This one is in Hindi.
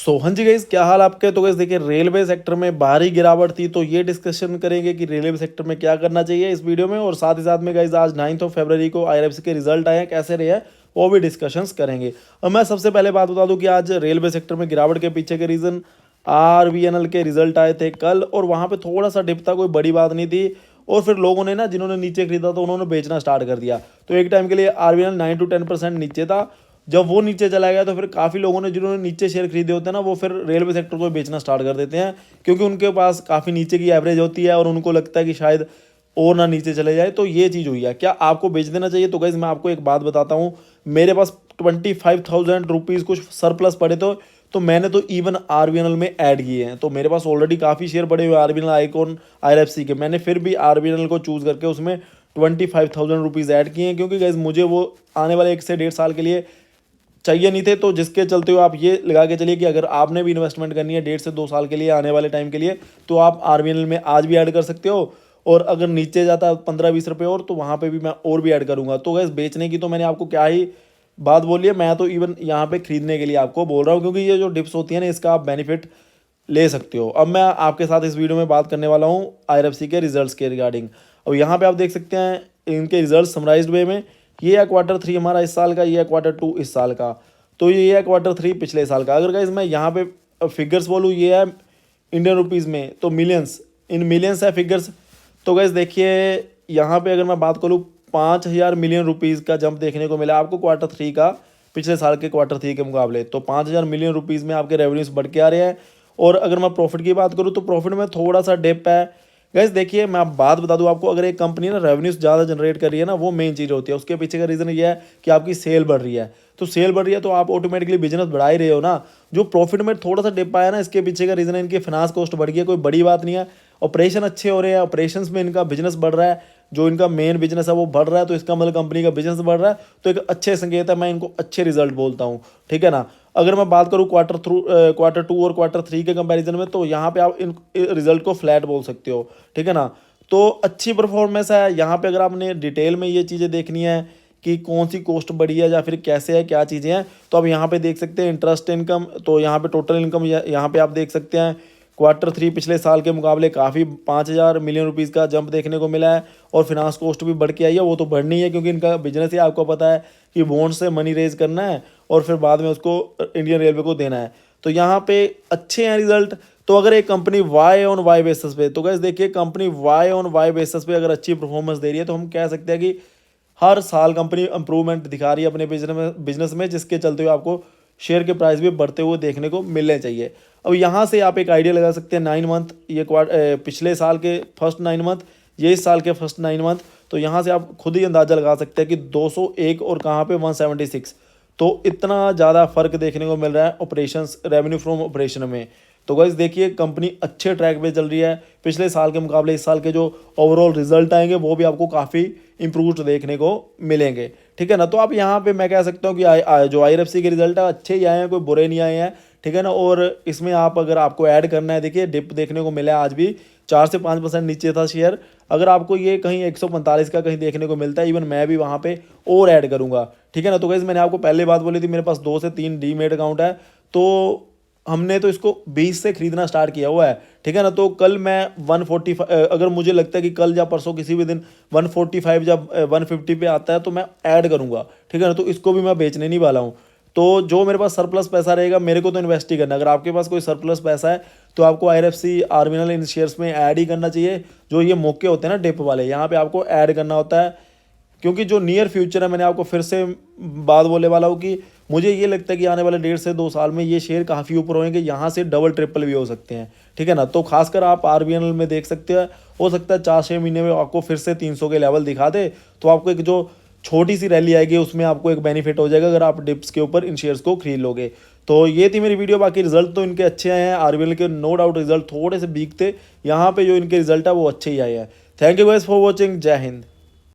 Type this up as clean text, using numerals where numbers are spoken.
सो हाँ जी गाइस, क्या हाल आपके। तो गाइस देखिए, रेलवे सेक्टर में भारी गिरावट थी, तो ये डिस्कशन करेंगे कि रेलवे सेक्टर में क्या करना चाहिए इस वीडियो में। और साथ ही साथ में गाइस आज 9 फरवरी को आईआरएफसी के रिजल्ट आए हैं, कैसे रहे हैं वो भी डिस्कशंस करेंगे। और मैं सबसे पहले बात बता दूं कि आज रेलवे सेक्टर में गिरावट के पीछे के रीज़न आरवीएनएल के रिजल्ट आए थे कल, और वहाँ पे थोड़ा सा डिप था, कोई बड़ी बात नहीं थी। और फिर लोगों ने ना, जिन्होंने नीचे खरीदा तो उन्होंने बेचना स्टार्ट कर दिया। तो एक टाइम के लिए आरवीएनएल 9 to 10% नीचे था। जब वो नीचे चला गया तो फिर काफ़ी लोगों ने, जिन्होंने नीचे शेयर खरीदे होते हैं ना, वो फिर रेलवे सेक्टर को बेचना स्टार्ट कर देते हैं, क्योंकि उनके पास काफ़ी नीचे की एवरेज होती है और उनको लगता है कि शायद और ना नीचे चले जाए। तो ये चीज़ हुई है। क्या आपको बेच देना चाहिए? तो गाइज मैं आपको एक बात बताता हूँ, मेरे पास 25,000 रुपीज़ कुछ सरप्लस पड़े तो मैंने तो इवन आरबीएनएल में ऐड किए हैं। तो मेरे पास ऑलरेडी काफ़ी शेयर पड़े हुए आरबीएनएल आईकॉन आईआरएफसी के, मैंने फिर भी आरबीएनएल को चूज़ करके उसमें 25,000 रुपीज़ ऐड किए हैं, क्योंकि गाइज मुझे वो आने वाले 1 से 1.5 साल के लिए चाहिए नहीं थे। तो जिसके चलते हुए आप ये लगा के चलिए कि अगर आपने भी इन्वेस्टमेंट करनी है 1.5 से 2 साल के लिए, आने वाले टाइम के लिए, तो आप आरबीएनएल में आज भी ऐड कर सकते हो। और अगर नीचे जाता 15-20 रुपये और, तो वहाँ पे भी मैं और भी ऐड करूँगा। तो गैस बेचने की तो मैंने आपको क्या ही बात बोली है, मैं तो इवन यहाँ पे खरीदने के लिए आपको बोल रहा हूँ, क्योंकि ये जो डिप्स होती है ना, इसका आप बेनिफिट ले सकते हो। अब मैं आपके साथ इस वीडियो में बात करने वाला हूँ आईआरएफसी के रिजल्ट्स के रिगार्डिंग। अब यहाँ पे आप देख सकते हैं इनके रिजल्ट समराइज्ड वे में। ये है Q3 हमारा इस साल का, ये है Q2 इस साल का, तो ये है Q3 पिछले साल का। अगर गाइस मैं यहाँ पे फिगर्स बोलूँ, ये है इंडियन रुपीज़ में, तो मिलियंस, इन मिलियंस है फिगर्स। तो गाइस देखिए, यहाँ पे अगर मैं बात करूँ, 5,000 मिलियन रुपीज़ का जंप देखने को मिला आपको Q3 का, पिछले साल के Q3 के मुकाबले। तो 5,000 मिलियन रुपीज़ में आपके रेवेन्यूज बढ़ के आ रहे हैं। और अगर मैं प्रॉफिट की बात करूँ, तो प्रॉफिट में थोड़ा सा डिप है। गैस देखिए, मैं आप बात बता दूं आपको, अगर एक कंपनी ना रेवेन्यूज ज़्यादा जनरेट कर रही है ना, वो मेन चीज़ होती है। उसके पीछे का रीज़न ये है कि आपकी सेल बढ़ रही है। तो सेल बढ़ रही है तो आप ऑटोमेटिकली बिजनेस बढ़ा ही रहे हो ना। जो प्रॉफिट में थोड़ा सा डिप आया ना, इसके पीछे का रीज़न है इनकी फाइनेंस कॉस्ट बढ़ गई है, कोई बड़ी बात नहीं है। ऑपरेशन अच्छे हो रहे हैं, ऑपरेशंस में इनका बिजनेस बढ़ रहा है, जो इनका मेन बिजनेस है वो बढ़ रहा है, तो इसका मतलब कंपनी का बिजनेस बढ़ रहा है, तो एक अच्छे संकेत है। मैं इनको अच्छे रिजल्ट बोलता हूँ, ठीक है ना। अगर मैं बात करूँ Q2 और Q3 के कंपैरिजन में, तो यहाँ पे आप इन रिजल्ट को फ्लैट बोल सकते हो, ठीक है ना। तो अच्छी परफॉर्मेंस है यहाँ पे। अगर आपने डिटेल में ये चीज़ें देखनी है कि कौन सी कॉस्ट बढ़ी है या फिर कैसे है, क्या चीज़ें हैं, तो आप यहाँ पे देख सकते हैं इंटरेस्ट इनकम। तो यहाँ पे टोटल इनकम यहाँ पे आप देख सकते हैं Q3 पिछले साल के मुकाबले काफ़ी 5,000 मिलियन रुपीज़ का जंप देखने को मिला है। और फिनांस कॉस्ट भी बढ़ के आई है, वो तो बढ़नी है, क्योंकि इनका बिजनेस ही आपको पता है कि बॉन्ड से मनी रेज करना है और फिर बाद में उसको इंडियन रेलवे को देना है। तो यहाँ पे अच्छे हैं रिजल्ट। तो अगर एक company Y on Y basis पे, तो गैस देखिए, company Y on Y basis पे अगर अच्छी परफॉर्मेंस दे रही है, तो हम कह सकते हैं कि हर साल कंपनी इंप्रूवमेंट दिखा रही है अपने बिजनेस में, जिसके चलते हुए आपको शेयर के प्राइस भी बढ़ते हुए देखने को मिलने चाहिए। अब यहाँ से आप एक आइडिया लगा सकते हैं 9 मंथ, ये पिछले साल के फर्स्ट 9 मंथ, ये इस साल के फर्स्ट 9 मंथ। तो यहाँ से आप खुद ही अंदाज़ा लगा सकते हैं कि 201 और कहाँ पे 176, तो इतना ज़्यादा फर्क देखने को मिल रहा है ऑपरेशंस, रेवेन्यू फ्रॉम ऑपरेशन में। तो गाइस देखिए, कंपनी अच्छे ट्रैक पे चल रही है। पिछले साल के मुकाबले इस साल के जो ओवरऑल रिजल्ट आएंगे, वो भी आपको काफ़ी इंप्रूव्ड देखने को मिलेंगे, ठीक है ना। तो आप यहाँ पे मैं कह सकता हूँ कि जो आईआरएफसी के रिजल्ट है अच्छे ही आए हैं, कोई बुरे नहीं आए हैं, ठीक है ना। और इसमें आप, अगर आपको ऐड करना है, देखिए डिप देखने को मिला है आज भी, 4 से 5% नीचे था शेयर। अगर आपको ये कहीं 145 का कहीं देखने को मिलता है, इवन मैं भी वहाँ पे और ऐड करूँगा, ठीक है ना। तो गाइस मैंने आपको पहले बात बोली थी, मेरे पास 2 से 3 डीमेट अकाउंट है, तो हमने तो इसको 20 से खरीदना स्टार्ट किया हुआ है, ठीक है ना। तो कल मैं 145, अगर मुझे लगता है कि कल या परसों किसी भी दिन 145 जब 150 पे आता है, तो मैं ऐड करूँगा, ठीक है ना। तो इसको भी मैं बेचने नहीं वाला हूँ। तो जो मेरे पास सरप्लस पैसा रहेगा, मेरे को तो इन्वेस्ट ही करना है। अगर आपके पास कोई सरप्लस पैसा है, तो आपको आईआरएफसी आरबीएनएल इन शेयर्स में ऐड ही करना चाहिए। जो ये मौके होते हैं ना डिप वाले, यहाँ पे आपको ऐड करना होता है, क्योंकि जो नियर फ्यूचर है, मैंने आपको फिर से बात बोलने वाला हूँ कि मुझे ये लगता है कि आने वाले 1.5 से 2 साल में ये शेयर काफ़ी ऊपर होंगे, यहाँ से डबल ट्रिपल भी हो सकते हैं, ठीक है ना। तो खासकर आप आरबीएनएल में देख सकते हैं, हो सकता है 4-6 महीने में आपको फिर से 300 के लेवल दिखा दे, तो आपको एक जो छोटी सी रैली आएगी, उसमें आपको एक बेनिफिट हो जाएगा, अगर आप डिप्स के ऊपर इन शेयर्स को खरीद लोगे। तो ये थी मेरी वीडियो। बाकी रिजल्ट तो इनके अच्छे आए हैं, आरबीएनएल के नो डाउट रिजल्ट थोड़े से वीक थे, यहाँ पे जो इनके रिजल्ट है वो अच्छे ही आए हैं। Thank you guys for watching. जय हिंद।